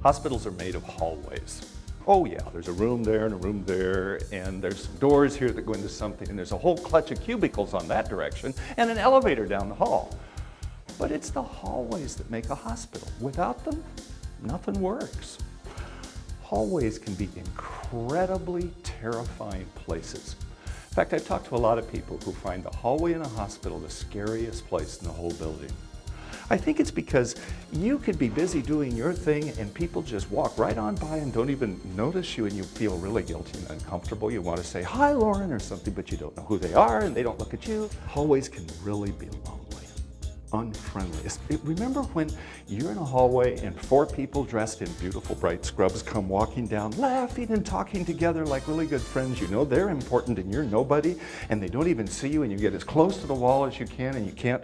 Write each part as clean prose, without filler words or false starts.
Hospitals are made of hallways. Oh yeah, there's a room there and a room there, and there's some doors here that go into something, and there's a whole clutch of cubicles on that direction, and an elevator down the hall. But it's the hallways that make a hospital. Without them, nothing works. Hallways can be incredibly terrifying places. In fact, I've talked to a lot of people who find the hallway in a hospital the scariest place in the whole building. I think it's because you could be busy doing your thing and people just walk right on by and don't even notice you, and you feel really guilty and uncomfortable. You want to say, "Hi, Lauren," or something, but you don't know who they are and they don't look at you. Hallways can really be lonely, unfriendly. Remember when you're in a hallway and 4 people dressed in beautiful bright scrubs come walking down, laughing and talking together like really good friends. You know they're important and you're nobody, and they don't even see you, and you get as close to the wall as you can, and you can't.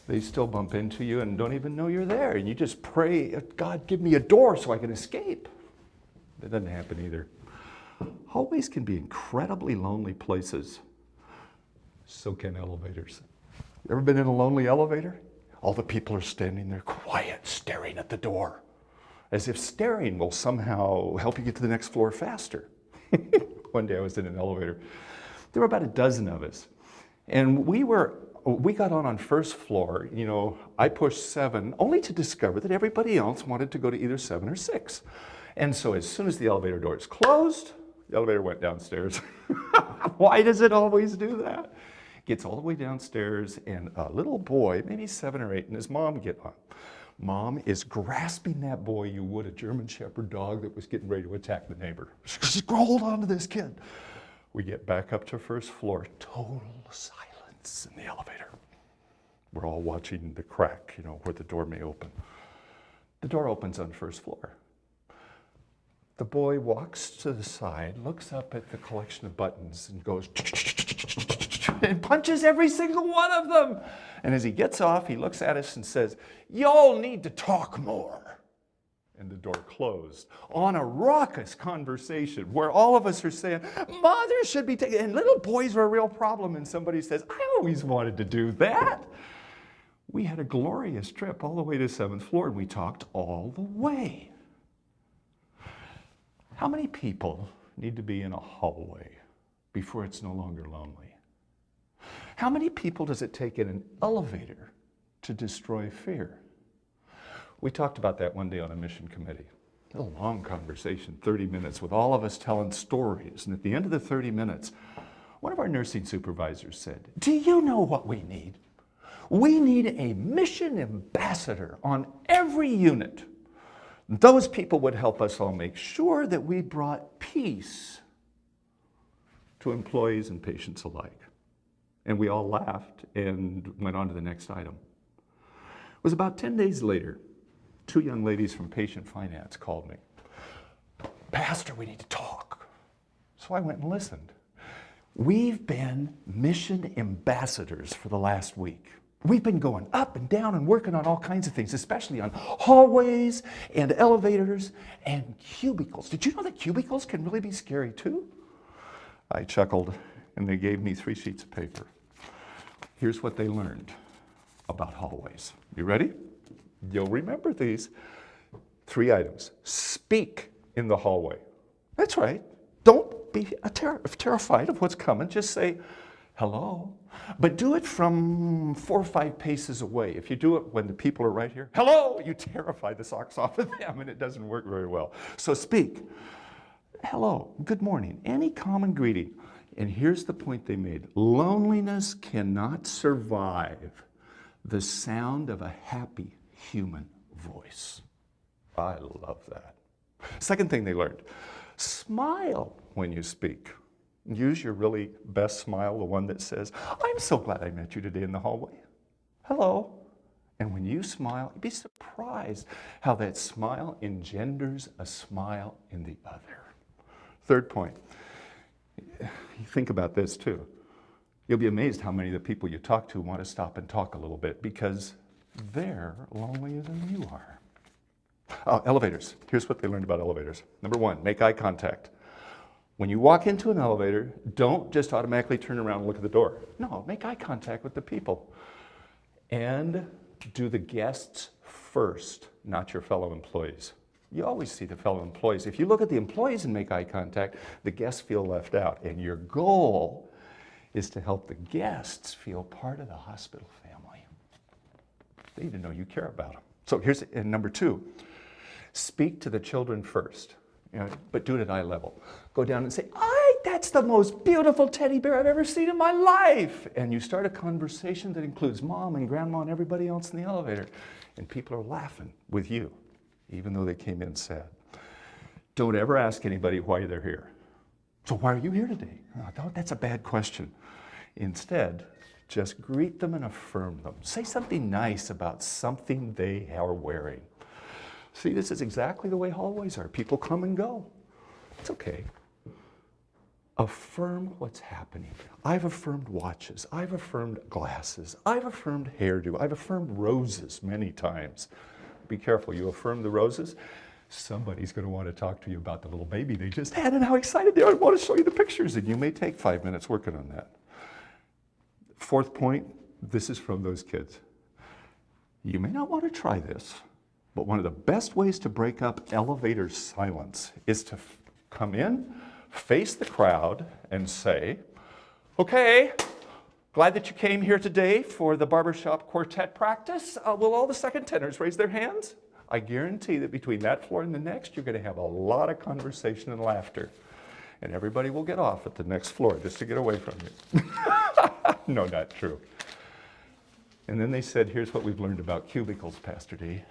They still bump into you and don't even know you're there, and you just pray, "God, give me a door so I can escape." That doesn't happen either. Hallways can be incredibly lonely places. So can elevators. Ever been in a lonely elevator? All the people are standing there quiet, staring at the door, as if staring will somehow help you get to the next floor faster. One day I was in an elevator. There were about a dozen of us, and we got on first floor. You know, I pushed 7, only to discover that everybody else wanted to go to either 7 or 6. And so as soon as the elevator doors closed, the elevator went downstairs. Why does it always do that? Gets all the way downstairs, and a little boy, maybe 7 or 8, and his mom get on. Mom is grasping that boy you would a German Shepherd dog that was getting ready to attack the neighbor. Just hold on to this kid. We get back up to first floor, total silence in the elevator. We're all watching the crack, you know, where the door may open. The door opens on first floor. The boy walks to the side, looks up at the collection of buttons, and goes and punches every single one of them. And as he gets off, he looks at us and says, "Y'all need to talk more." And the door closed on a raucous conversation where all of us are saying, "Mothers should be taking," and little boys are a real problem. And somebody says, "I always wanted to do that." We had a glorious trip all the way to 7th floor, and we talked all the way. How many people need to be in a hallway before it's no longer lonely? How many people does it take in an elevator to destroy fear? We talked about that one day on a mission committee. A long conversation, 30 minutes, with all of us telling stories. And at the end of the 30 minutes, one of our nursing supervisors said, "Do you know what we need? We need a mission ambassador on every unit. Those people would help us all make sure that we brought peace to employees and patients alike." And we all laughed and went on to the next item. It was about 10 days later, 2 young ladies from patient finance called me. "Pastor, we need to talk." So I went and listened. We've been mission ambassadors for the last week. We've been going up and down and working on all kinds of things, especially on hallways and elevators and cubicles. Did you know that cubicles can really be scary too? I chuckled, and they gave me 3 sheets of paper. Here's what they learned about hallways. You ready? You'll remember these 3 items. Speak in the hallway. That's right. Don't be terrified of what's coming. Just say, "Hello." But do it from 4 or 5 paces away. If you do it when the people are right here, "Hello," you terrify the socks off of them, and it doesn't work very well. So speak. "Hello, good morning," any common greeting. And here's the point they made. Loneliness cannot survive the sound of a happy human voice. I love that. Second thing they learned, smile when you speak. Use your really best smile, the one that says, "I'm so glad I met you today in the hallway. Hello." And when you smile, you'd be surprised how that smile engenders a smile in the other. Third point, you think about this too. You'll be amazed how many of the people you talk to want to stop and talk a little bit because they're lonelier than you are. Elevators. Here's what they learned about elevators. Number 1, make eye contact. When you walk into an elevator, don't just automatically turn around and look at the door. No, make eye contact with the people. And do the guests first, not your fellow employees. You always see the fellow employees. If you look at the employees and make eye contact, the guests feel left out. And your goal is to help the guests feel part of the hospital family. They need to know you care about them. So here's number 2. Speak to the children first, but do it at eye level. Go down and say, that's the most beautiful teddy bear I've ever seen in my life. And you start a conversation that includes mom and grandma and everybody else in the elevator. And people are laughing with you, even though they came in sad. Don't ever ask anybody why they're here. So why are you here today? Oh, that's a bad question. Instead, just greet them and affirm them. Say something nice about something they are wearing. See, this is exactly the way hallways are. People come and go. It's okay. Affirm what's happening. I've affirmed watches. I've affirmed glasses. I've affirmed hairdo. I've affirmed roses many times. Be careful, you affirm the roses, somebody's going to want to talk to you about the little baby they just had and how excited they are. I want to show you the pictures, and you may take 5 minutes working on that. 4th point, this is from those kids. You may not want to try this, but one of the best ways to break up elevator silence is to come in, face the crowd, and say, okay, glad that you came here today for the barbershop quartet practice. Will all the second tenors raise their hands? I guarantee that between that floor and the next, you're going to have a lot of conversation and laughter. And everybody will get off at the next floor just to get away from you. No, not true. And then they said, here's what we've learned about cubicles, Pastor D.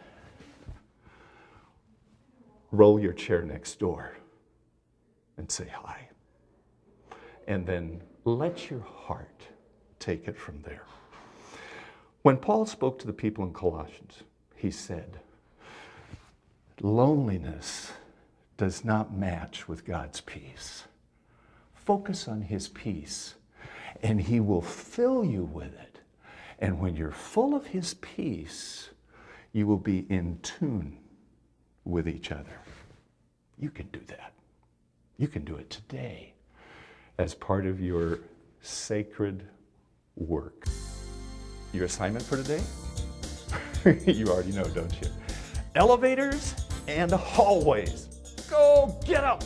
Roll your chair next door and say hi. And then let your heart take it from there. When Paul spoke to the people in Colossians, he said, loneliness does not match with God's peace. Focus on his peace, and he will fill you with it. And when you're full of his peace, you will be in tune with each other. You can do that. You can do it today as part of your sacred work. Your assignment for today? You already know, don't you? Elevators and hallways. Go get them!